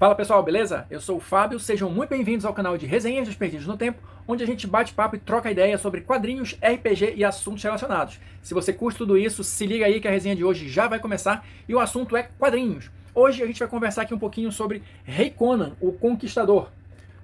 Fala pessoal, beleza? Eu sou o Fábio, sejam muito bem-vindos ao canal de Resenhas dos Perdidos no Tempo, onde a gente bate papo e troca ideia sobre quadrinhos, RPG e assuntos relacionados. Se você curte tudo isso, se liga aí que a resenha de hoje já vai começar e o assunto é quadrinhos. Hoje a gente vai conversar aqui um pouquinho sobre Rei Conan, o Conquistador.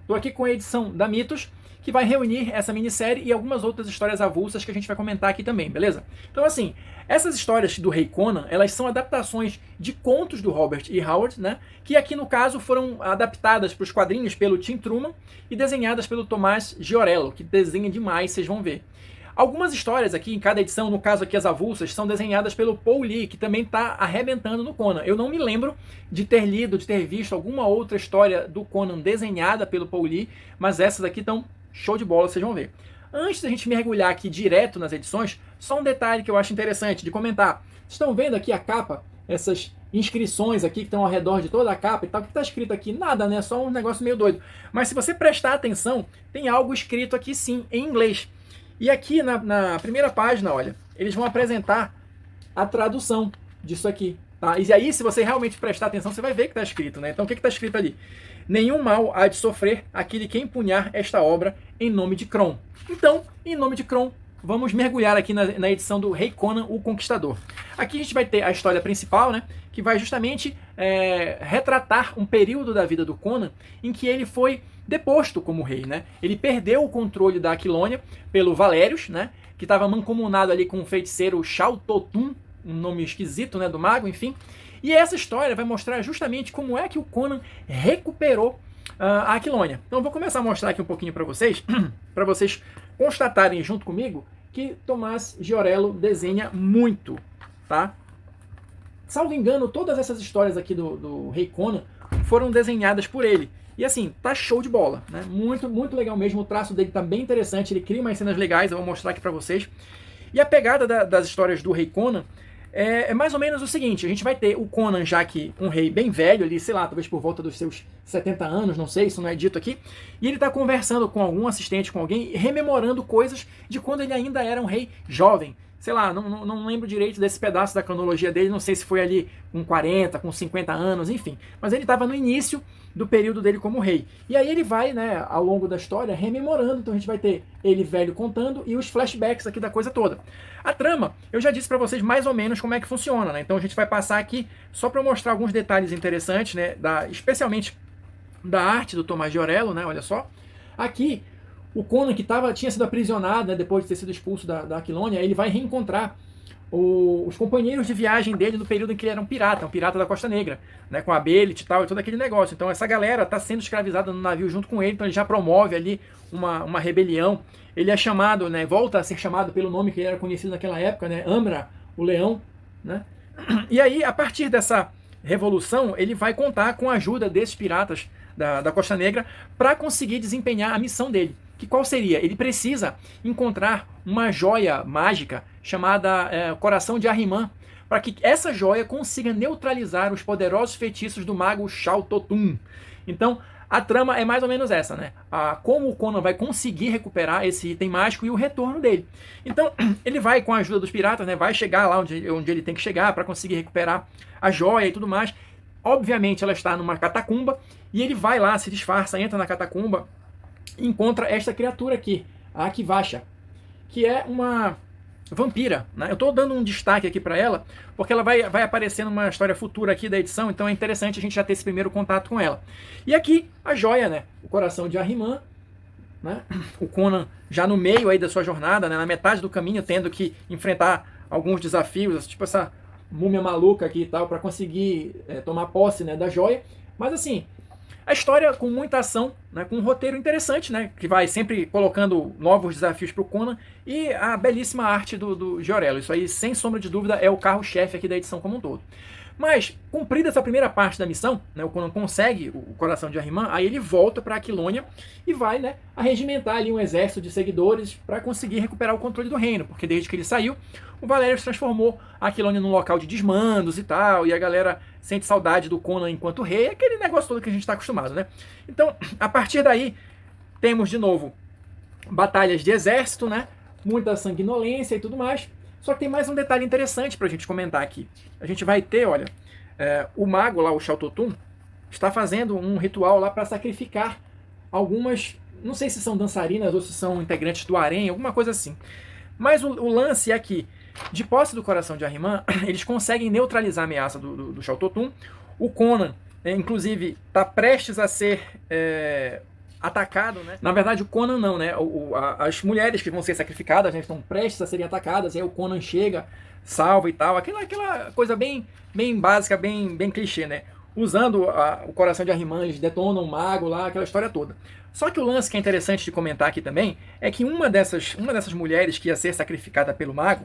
Estou aqui com a edição da Mitos, que vai reunir essa minissérie e algumas outras histórias avulsas que a gente vai comentar aqui também, beleza? Então assim, essas histórias do Rei Conan, elas são adaptações de contos do Robert E. Howard, né? Que aqui no caso foram adaptadas para os quadrinhos pelo Tim Truman e desenhadas pelo Tomás Giorello, que desenha demais, vocês vão ver. Algumas histórias aqui, em cada edição, no caso aqui as avulsas, são desenhadas pelo Paul Lee, que também está arrebentando no Conan. Eu não me lembro de ter lido, de ter visto alguma outra história do Conan desenhada pelo Paul Lee, mas essas aqui estão show de bola, vocês vão ver. Antes da gente mergulhar aqui direto nas edições, só um detalhe que eu acho interessante de comentar. Vocês estão vendo aqui a capa, essas inscrições aqui que estão ao redor de toda a capa e tal. O que está escrito aqui? Nada, né? Só um negócio meio doido. Mas se você prestar atenção, tem algo escrito aqui sim, em inglês. E aqui na primeira página, olha, eles vão apresentar a tradução disso aqui. Tá? E aí, se você realmente prestar atenção, você vai ver que está escrito, né? Então, o que está escrito ali? Nenhum mal há de sofrer aquele que empunhar esta obra em nome de Kron. Então, em nome de Kron, vamos mergulhar aqui na edição do Rei Conan, o Conquistador. Aqui a gente vai ter a história principal, né? Que vai justamente retratar um período da vida do Conan em que ele foi deposto como rei, né? Ele perdeu o controle da Aquilônia pelo Valérius, né? Que estava mancomunado ali com o feiticeiro Shao Totun, um nome esquisito, né, do mago, enfim. E essa história vai mostrar justamente como é que o Conan recuperou a Aquilônia. Então eu vou começar a mostrar aqui um pouquinho para vocês constatarem junto comigo que Tomás Giorello desenha muito, tá? Salvo engano, todas essas histórias aqui do Rei Conan foram desenhadas por ele. E assim, tá show de bola, né? Muito, muito legal mesmo, o traço dele tá bem interessante, ele cria umas cenas legais, eu vou mostrar aqui para vocês. E a pegada das histórias do Rei Conan é mais ou menos o seguinte: a gente vai ter o Conan já que um rei bem velho ali, sei lá, talvez por volta dos seus 70 anos, não sei, isso não é dito aqui, e ele está conversando com algum assistente, com alguém, rememorando coisas de quando ele ainda era um rei jovem. Sei lá, não lembro direito desse pedaço da cronologia dele, não sei se foi ali com 40, com 50 anos, enfim. Mas ele estava no início do período dele como rei. E aí ele vai, né, ao longo da história, rememorando. Então a gente vai ter ele velho contando e os flashbacks aqui da coisa toda. A trama, eu já disse para vocês mais ou menos como é que funciona, né? Então a gente vai passar aqui só para mostrar alguns detalhes interessantes, né, especialmente da arte do Tomás Giorello, né? Olha só. Aqui o Conan, que tinha sido aprisionado, né, depois de ter sido expulso da Aquilônia, ele vai reencontrar os companheiros de viagem dele no período em que ele era um pirata da Costa Negra, né, com a Belit e tal, e todo aquele negócio. Então essa galera está sendo escravizada no navio junto com ele, então ele já promove ali uma rebelião. Ele é chamado, né, volta a ser chamado pelo nome que ele era conhecido naquela época, né, Amra, o Leão, né? E aí, a partir dessa revolução, ele vai contar com a ajuda desses piratas da Costa Negra para conseguir desempenhar a missão dele. Que qual seria? Ele precisa encontrar uma joia mágica chamada Coração de Ahriman, para que essa joia consiga neutralizar os poderosos feitiços do mago Shao Totun. Então, a trama é mais ou menos essa, né? Como o Conan vai conseguir recuperar esse item mágico e o retorno dele. Então, ele vai, com a ajuda dos piratas, né, vai chegar lá onde ele tem que chegar para conseguir recuperar a joia e tudo mais. Obviamente, ela está numa catacumba e ele vai lá, se disfarça, entra na catacumba, encontra esta criatura aqui, a Akivasha, que é uma vampira, né? Eu estou dando um destaque aqui para ela, porque ela vai aparecer numa história futura aqui da edição, então é interessante a gente já ter esse primeiro contato com ela. E aqui, a joia, né? O Coração de Ahriman, né? O Conan já no meio aí da sua jornada, né? Na metade do caminho, tendo que enfrentar alguns desafios, tipo essa múmia maluca aqui e tal, para conseguir tomar posse, né, da joia. Mas assim, a história com muita ação, né, com um roteiro interessante, né, que vai sempre colocando novos desafios para o Conan, e a belíssima arte do Giorello. Isso aí, sem sombra de dúvida, é o carro-chefe aqui da edição como um todo. Mas, cumprida essa primeira parte da missão, né, o Conan consegue o Coração de Ahriman, aí ele volta para Aquilônia e vai, né, arregimentar ali um exército de seguidores para conseguir recuperar o controle do reino, porque desde que ele saiu, o Valérius transformou a Aquilônia num local de desmandos e tal, e a galera sente saudade do Conan enquanto rei, aquele negócio todo que a gente está acostumado, né? Então, a partir daí, temos de novo batalhas de exército, né, muita sanguinolência e tudo mais. Só que tem mais um detalhe interessante para a gente comentar aqui. A gente vai ter, olha, o mago lá, o Shao Totun, está fazendo um ritual lá para sacrificar algumas, não sei se são dançarinas ou se são integrantes do harém, alguma coisa assim. Mas o lance é que, de posse do coração de Ahriman, eles conseguem neutralizar a ameaça do Shao Totum. O Conan, inclusive, está prestes a ser atacado, né? Na verdade, o Conan não, né? As mulheres que vão ser sacrificadas, né, estão prestes a serem atacadas, e aí o Conan chega, salva e tal. Aquela coisa bem básica, bem clichê, né? Usando o coração de Ahriman, eles detonam o mago lá, aquela história toda. Só que o lance que é interessante de comentar aqui também é que uma dessas mulheres que ia ser sacrificada pelo mago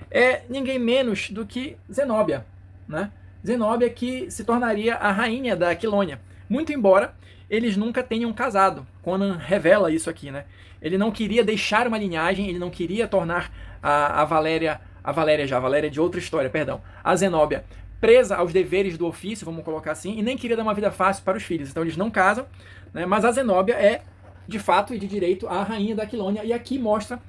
é ninguém menos do que Zenóbia, né? Zenóbia, que se tornaria a rainha da Aquilônia. Muito embora eles nunca tenham casado. Conan revela isso aqui, né? Ele não queria deixar uma linhagem, ele não queria tornar a Valéria de outra história, perdão, a Zenóbia presa aos deveres do ofício, vamos colocar assim, e nem queria dar uma vida fácil para os filhos. Então eles não casam, né? Mas a Zenóbia é, de fato e de direito, a rainha da Aquilônia, e aqui mostra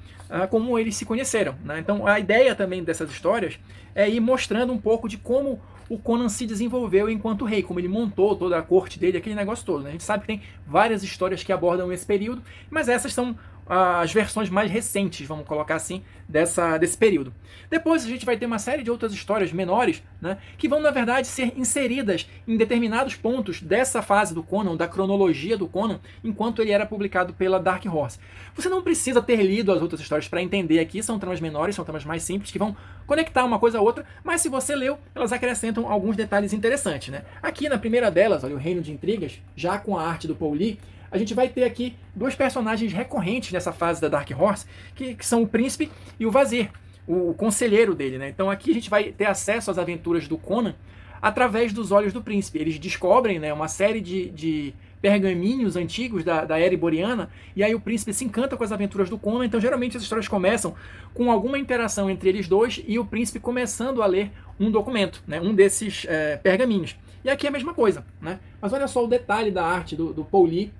como eles se conheceram, né? Então a ideia também dessas histórias é ir mostrando um pouco de como o Conan se desenvolveu enquanto rei, como ele montou toda a corte dele, aquele negócio todo, né? A gente sabe que tem várias histórias que abordam esse período, mas essas são as versões mais recentes, vamos colocar assim, desse período. Depois a gente vai ter uma série de outras histórias menores, né, que vão, na verdade, ser inseridas em determinados pontos dessa fase do Conan, da cronologia do Conan, enquanto ele era publicado pela Dark Horse. Você não precisa ter lido as outras histórias para entender aqui, são tramas menores, são tramas mais simples, que vão conectar uma coisa a outra, mas se você leu, elas acrescentam alguns detalhes interessantes, né? Aqui na primeira delas, olha, o Reino de Intrigas, já com a arte do Paul Lee, a gente vai ter aqui dois personagens recorrentes nessa fase da Dark Horse, que são o Príncipe e o Vazir, o conselheiro dele, né? Então aqui a gente vai ter acesso às aventuras do Conan através dos olhos do Príncipe. Eles descobrem, né, uma série de pergaminhos antigos da era iboriana, e aí o Príncipe se encanta com as aventuras do Conan. Então geralmente as histórias começam com alguma interação entre eles dois e o Príncipe começando a ler um documento, né, um desses pergaminhos. E aqui é a mesma coisa, né? Mas olha só o detalhe da arte do Paul Lee,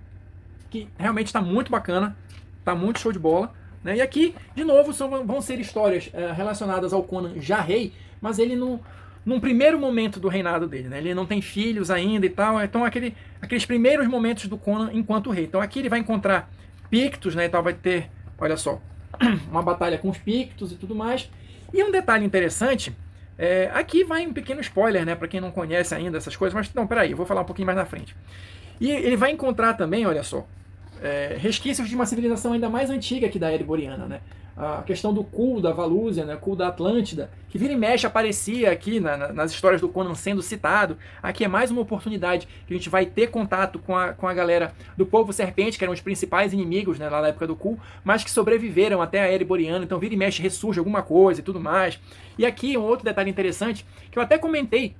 que realmente está muito bacana, está muito show de bola, né? E aqui, de novo, vão ser histórias relacionadas ao Conan já rei, mas ele num primeiro momento do reinado dele, né? Ele não tem filhos ainda e tal, então aqueles primeiros momentos do Conan enquanto rei. Então aqui ele vai encontrar Pictos, né? E tal, vai ter, olha só, uma batalha com os Pictos e tudo mais. E um detalhe interessante, aqui vai um pequeno spoiler, né? Para quem não conhece ainda essas coisas, mas não, peraí, eu vou falar um pouquinho mais na frente. E ele vai encontrar também, olha só, resquícios de uma civilização ainda mais antiga que da era iboriana, né? A questão do Kul da Valúzia, né? Kul da Atlântida, que vira e mexe aparecia aqui nas histórias do Conan sendo citado. Aqui é mais uma oportunidade que a gente vai ter contato com a galera do povo serpente, que eram os principais inimigos, né, lá na época do Kul, mas que sobreviveram até a era iboriana. Então vira e mexe ressurge alguma coisa e tudo mais. E aqui um outro detalhe interessante, que eu até comentei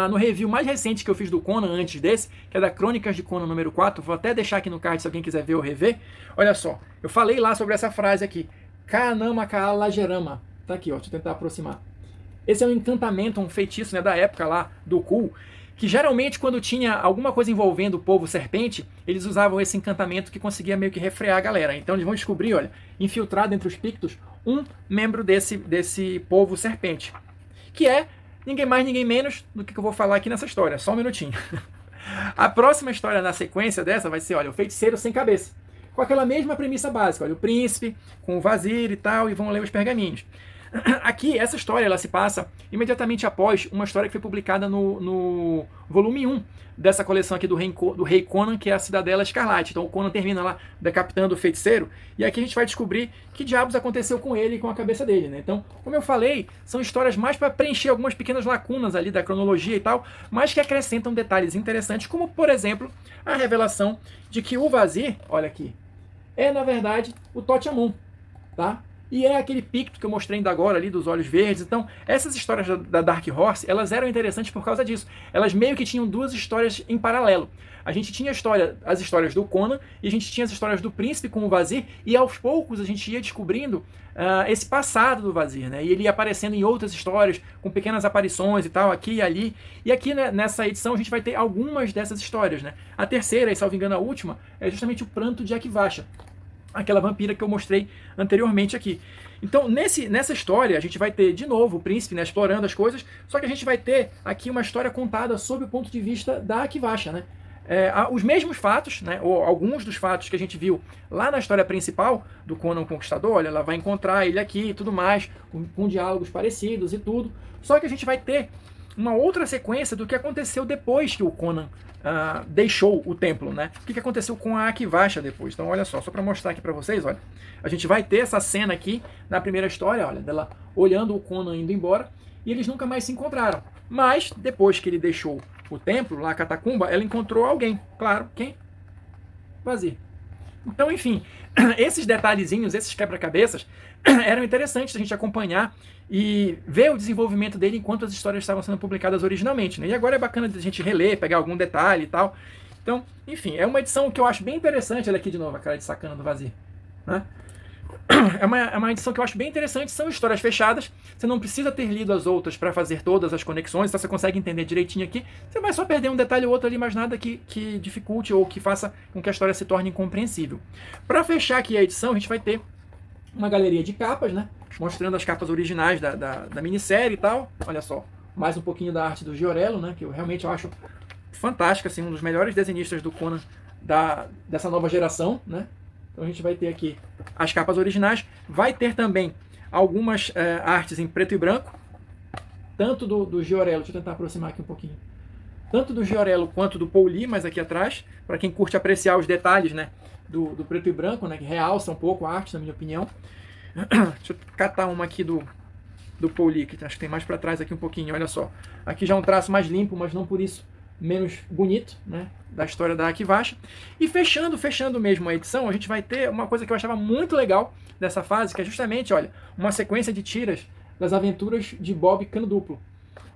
no review mais recente que eu fiz do Conan antes desse, que é da Crônicas de Conan número 4, vou até deixar aqui no card se alguém quiser ver ou rever. Olha só, eu falei lá sobre essa frase aqui, Kanama Kaalagerama. Tá aqui, ó, deixa eu tentar aproximar. Esse é um encantamento, um feitiço, né, da época lá do Kul, que geralmente quando tinha alguma coisa envolvendo o povo serpente, eles usavam esse encantamento que conseguia meio que refrear a galera. Então eles vão descobrir, olha, infiltrado entre os Pictos, um membro desse povo serpente, que é ninguém mais, ninguém menos do que eu vou falar aqui nessa história. Só um minutinho. A próxima história na sequência dessa vai ser, olha, o feiticeiro sem cabeça. Com aquela mesma premissa básica. Olha, o príncipe com o Vazir e tal, e vão ler os pergaminhos. Aqui, essa história, ela se passa imediatamente após uma história que foi publicada no volume 1 dessa coleção aqui do Rei Conan, que é a Cidadela Escarlate. Então o Conan termina lá decapitando o feiticeiro, e aqui a gente vai descobrir que diabos aconteceu com ele e com a cabeça dele, né? Então, como eu falei, são histórias mais para preencher algumas pequenas lacunas ali da cronologia e tal, mas que acrescentam detalhes interessantes, como, por exemplo, a revelação de que o Vazir, olha aqui, é, na verdade, o Totiamon, tá? E é aquele Picto que eu mostrei ainda agora ali, dos olhos verdes. Então, essas histórias da Dark Horse, elas eram interessantes por causa disso. Elas meio que tinham duas histórias em paralelo. A gente tinha as histórias do Conan, e a gente tinha as histórias do Príncipe com o Vazir, e aos poucos a gente ia descobrindo esse passado do Vazir, né? E ele ia aparecendo em outras histórias, com pequenas aparições e tal, aqui e ali. E aqui, né, nessa edição a gente vai ter algumas dessas histórias, né? A terceira, e salvo engano a última, é justamente o Pranto de Akivasha. aquela vampira que eu mostrei anteriormente aqui. Então, nessa história, a gente vai ter, de novo, o príncipe, né, explorando as coisas, só que a gente vai ter aqui uma história contada sob o ponto de vista da Akivasha, né? Os mesmos fatos, né, ou alguns dos fatos que a gente viu lá na história principal do Conan o Conquistador, olha, ela vai encontrar ele aqui e tudo mais, com diálogos parecidos e tudo, só que a gente vai ter uma outra sequência do que aconteceu depois que o Conan deixou o templo, né? O que aconteceu com a Akivasha depois? Então, olha só para mostrar aqui para vocês, olha, a gente vai ter essa cena aqui na primeira história, olha, dela olhando o Conan indo embora, e eles nunca mais se encontraram. Mas, depois que ele deixou o templo, lá a catacumba, ela encontrou alguém. Claro, quem? Vazir. Então, enfim, esses detalhezinhos, esses quebra-cabeças, eram interessantes a gente acompanhar e ver o desenvolvimento dele enquanto as histórias estavam sendo publicadas originalmente, né? E agora é bacana a gente reler, pegar algum detalhe e tal. Então, enfim, é uma edição que eu acho bem interessante. Olha aqui de novo a cara de sacana do Vazir, né? É uma edição que eu acho bem interessante, são histórias fechadas, você não precisa ter lido as outras para fazer todas as conexões, então você consegue entender direitinho aqui, você vai só perder um detalhe ou outro ali, mas nada que dificulte ou que faça com que a história se torne incompreensível. Para fechar aqui a edição, a gente vai ter uma galeria de capas, né, mostrando as capas originais da minissérie e tal, olha só, mais um pouquinho da arte do Giorello, né, que eu realmente acho fantástico, assim, um dos melhores desenhistas do Conan dessa nova geração, né. Então a gente vai ter aqui as capas originais, vai ter também algumas artes em preto e branco, tanto do Giorello, deixa eu tentar aproximar aqui um pouquinho, tanto do Giorello quanto do Paul Lee, mas aqui atrás, para quem curte apreciar os detalhes, né, do preto e branco, né, que realça um pouco a arte, na minha opinião. Deixa eu catar uma aqui do Paul Lee, que acho que tem mais para trás aqui um pouquinho, olha só. Aqui já é um traço mais limpo, mas não por isso menos bonito, né, da história da Akivasha. E fechando mesmo a edição, a gente vai ter uma coisa que eu achava muito legal dessa fase, que é justamente, olha, uma sequência de tiras das aventuras de Bob Cano Duplo.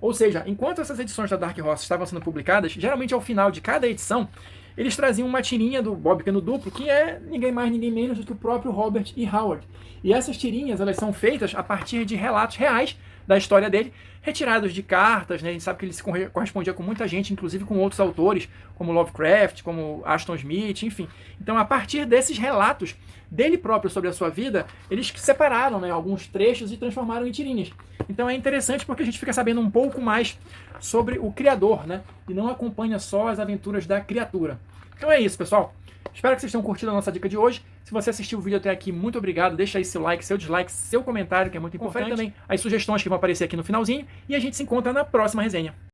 Ou seja, enquanto essas edições da Dark Horse estavam sendo publicadas, geralmente ao final de cada edição, eles traziam uma tirinha do Bob Cano Duplo, que é ninguém mais, ninguém menos do que o próprio Robert E. Howard. E essas tirinhas, elas são feitas a partir de relatos reais da história dele, retirados de cartas, né? A gente sabe que ele se correspondia com muita gente, inclusive com outros autores, como Lovecraft, como Aston Smith, enfim. Então, a partir desses relatos dele próprio sobre a sua vida, eles separaram, né, alguns trechos e transformaram em tirinhas. Então é interessante porque a gente fica sabendo um pouco mais sobre o criador, né? E não acompanha só as aventuras da criatura. Então é isso, pessoal. Espero que vocês tenham curtido a nossa dica de hoje. Se você assistiu o vídeo até aqui, muito obrigado. Deixa aí seu like, seu dislike, seu comentário, que é muito importante. Confere também as sugestões que vão aparecer aqui no finalzinho. E a gente se encontra na próxima resenha.